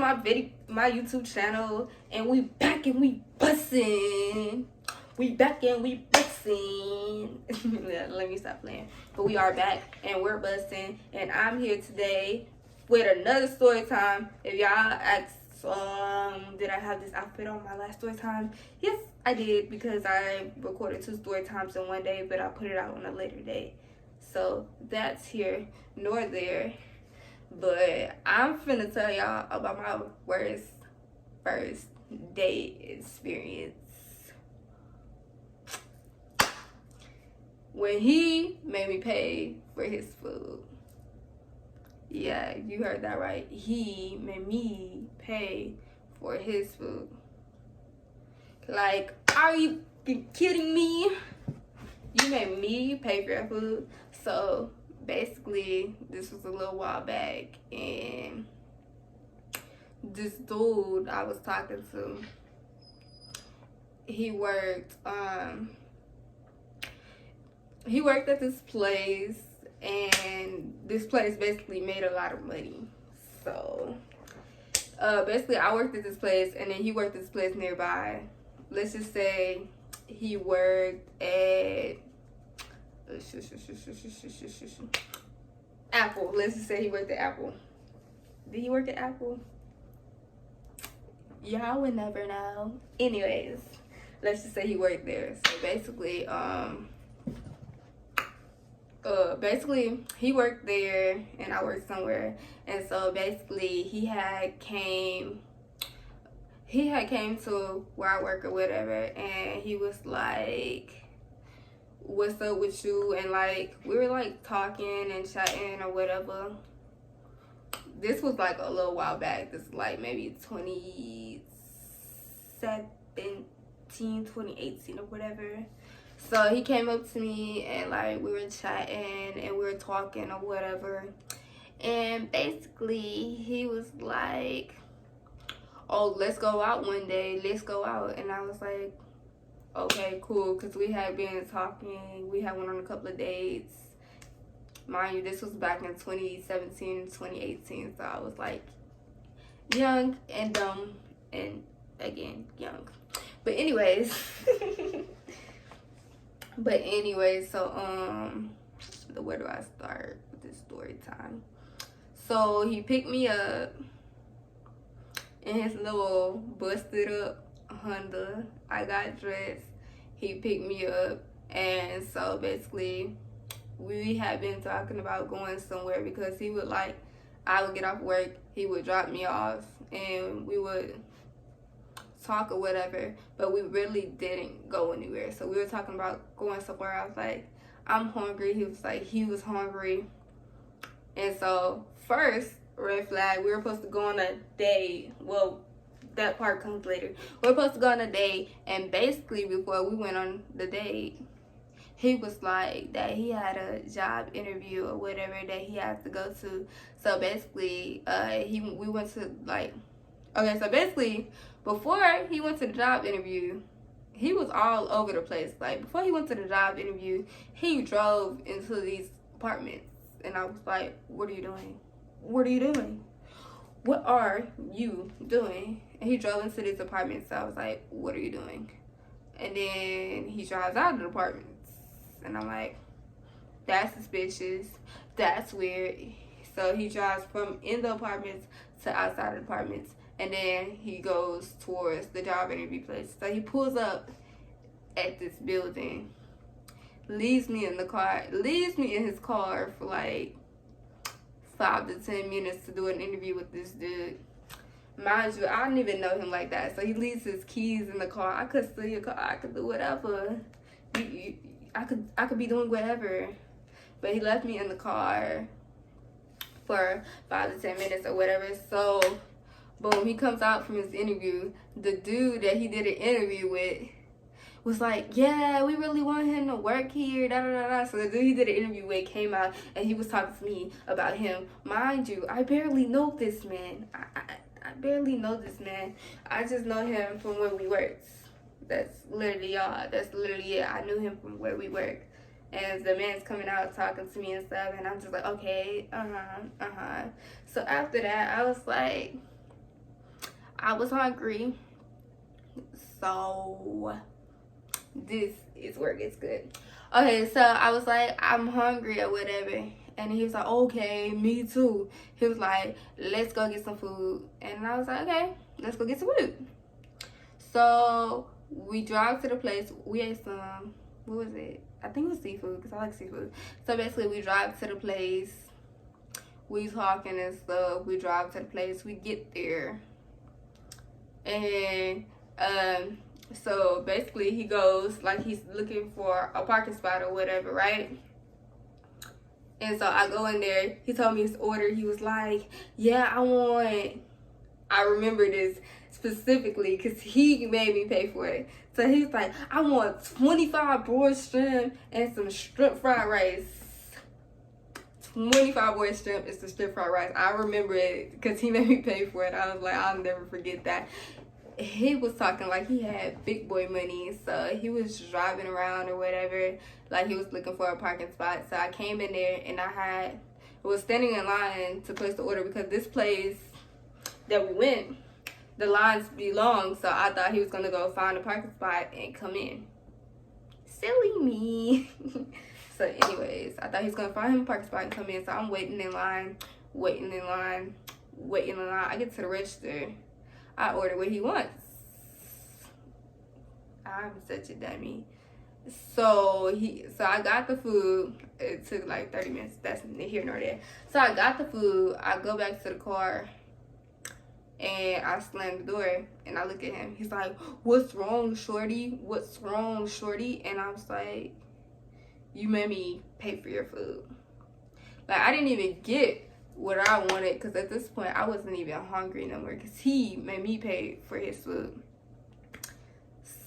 my YouTube channel, and we back and we bussin'. We back and we bussin'. Let me stop playing. But we are back and we're bussin', and I'm here today with another story time. If y'all ask, did I have this outfit on my last story time? Yes, I did, because I recorded 2 story times in one day, but I put it out on a later day. So that's here nor there. But I'm finna tell y'all about my worst first date experience. When he made me pay for his food. Yeah, you heard that right. He made me pay for his food. Like, are you kidding me? You made me pay for your food. So basically, this was a little while back, and this dude I was talking to, he worked at this place, and this place basically made a lot of money. So basically I worked at this place, and then he worked at this place nearby. Let's just say he worked at Apple. Let's just say he worked at Apple. Did he work at Apple? Y'all would never know. Anyways, let's just say he worked there. So basically, he worked there and I worked somewhere. And so basically he had came to where I work or whatever, and he was like, what's up with you? And like, we were like talking and chatting or whatever. This was like a little while back. This is like maybe 2017, 2018 or whatever. So he came up to me and like we were chatting and we were talking or whatever. And basically he was like, oh, let's go out one day. Let's go out. And I was like, okay, cool, because we had been talking. We had went on a couple of dates. Mind you, this was back in 2017, 2018. So I was like young and dumb, and again, young. But anyways, so where do I start with this story time? So he picked me up in his little busted up Honda. I got dressed, he picked me up, and so basically we had been talking about going somewhere, because he would like, I would get off work, he would drop me off, and we would talk or whatever, but we really didn't go anywhere. So we were talking about going somewhere. I was like, I'm hungry. He was like, he was hungry. And so first red flag, we were supposed to go on a date. Well, that part comes later. We're supposed to go on a date, and basically before we went on the date, he was like that he had a job interview or whatever that he had to go to. So basically, we went to like, okay, so basically before he went to the job interview, he was all over the place. Like, before he went to the job interview, he drove into these apartments, and I was like, what are you doing? What are you doing? What are you doing? And he drove into these apartments, so I was like, what are you doing? And then he drives out of the apartments, and I'm like, that's suspicious, that's weird. So he drives from in the apartments to outside of the apartments, and then he goes towards the job interview place. So he pulls up at this building, leaves me in his car for like 5 to 10 minutes to do an interview with this dude. Mind you, I don't even know him like that. So he leaves his keys in the car. I could steal your car. I could do whatever. I could be doing whatever. But he left me in the car for 5 to 10 minutes or whatever. So, boom, he comes out from his interview. The dude that he did an interview with was like, yeah, we really want him to work here, da da da da. So the dude he did an interview with came out, and he was talking to me about him. Mind you, I barely know this man. I barely know this man. I just know him from where we worked. That's literally all. That's literally it. I knew him from where we worked. And the man's coming out talking to me and stuff, and I'm just like, okay, So after that, I was like, I was hungry. So this is where it gets good. Okay, so I was like, I'm hungry or whatever. And he was like, okay, me too. He was like, let's go get some food. And I was like, okay, let's go get some food. So we drive to the place. We ate some, what was it? I think it was seafood because I like seafood. So basically we drive to the place. We talking and stuff. We drive to the place. We get there. And so basically he goes like he's looking for a parking spot or whatever, right? And so I go in there. He told me his order. He was like, yeah, I remember this specifically because he made me pay for it. So he's like, I want 25 broiled shrimp and some shrimp fried rice. 25 broiled shrimp and some shrimp fried rice. I remember it because he made me pay for it. I was like, I'll never forget that. He was talking like he had big boy money, so he was driving around or whatever, like he was looking for a parking spot. So I came in there and I was standing in line to place the order because this place that we went, the lines be long, so I thought he was gonna go find a parking spot and come in. Silly me. So anyways, I thought he was gonna find him a parking spot and come in. So I'm waiting in line. I get to the register. I order what he wants. I'm such a dummy. So I got the food. It took like 30 minutes. That's neither here nor there. So I got the food. I go back to the car and I slam the door and I look at him. He's like, what's wrong, shorty? What's wrong, shorty? And I was like, you made me pay for your food. Like, I didn't even get what I wanted because at this point I wasn't even hungry no more because he made me pay for his food.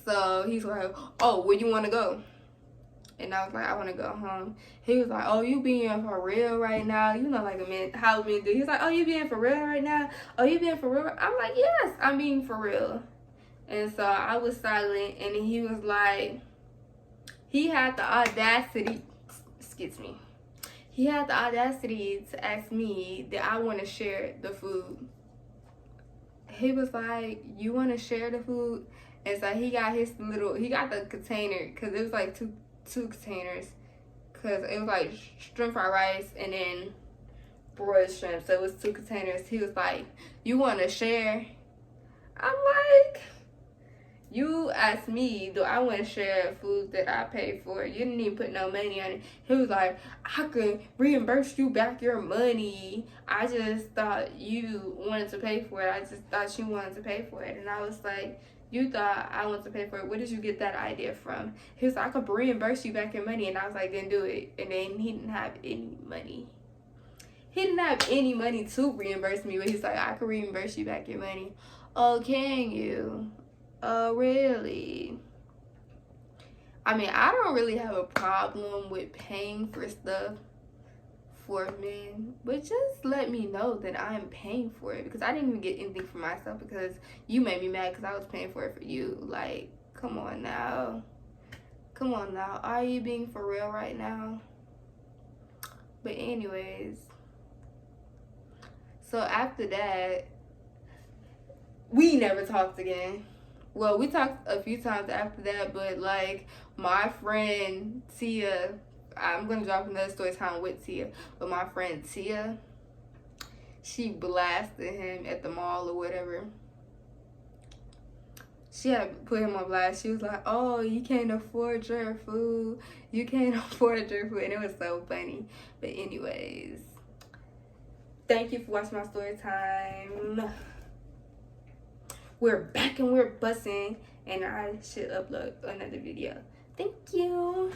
So he's like, oh, where you want to go? And I was like, I want to go home. He was like, oh, you being for real right now? You know, like a man, how men do. He's like, oh, you being for real right now? Oh, you being for real? I'm like, yes, I'm being for real. And so I was silent and he was like, he had the audacity, excuse me. He had the audacity to ask me that I want to share the food. He was like, you want to share the food? And so he got the container, because it was like two containers. Because it was like shrimp fried rice and then broiled shrimp. So it was 2 containers. He was like, you want to share? I'm like, you asked me, do I want to share food that I paid for? You didn't even put no money on it. He was like, I could reimburse you back your money. I just thought you wanted to pay for it. I just thought you wanted to pay for it. And I was like, you thought I wanted to pay for it. Where did you get that idea from? He was like, I could reimburse you back your money. And I was like, then do it. And then he didn't have any money. He didn't have any money to reimburse me. But he's like, I could reimburse you back your money. Oh, can you? Oh, really? I mean, I don't really have a problem with paying for stuff for men, but just let me know that I am paying for it, because I didn't even get anything for myself because you made me mad because I was paying for it for you. Like, come on now. Come on now. Are you being for real right now? But anyways, so after that, we never talked again. Well, we talked a few times after that, but like my friend Tia, I'm gonna drop another story time with Tia, but my friend Tia, she blasted him at the mall or whatever. She had put him on blast. She was like, oh, you can't afford your food. You can't afford your food. And it was so funny. But anyways, thank you for watching my story time. We're back and we're bussing, and I should upload another video. Thank you.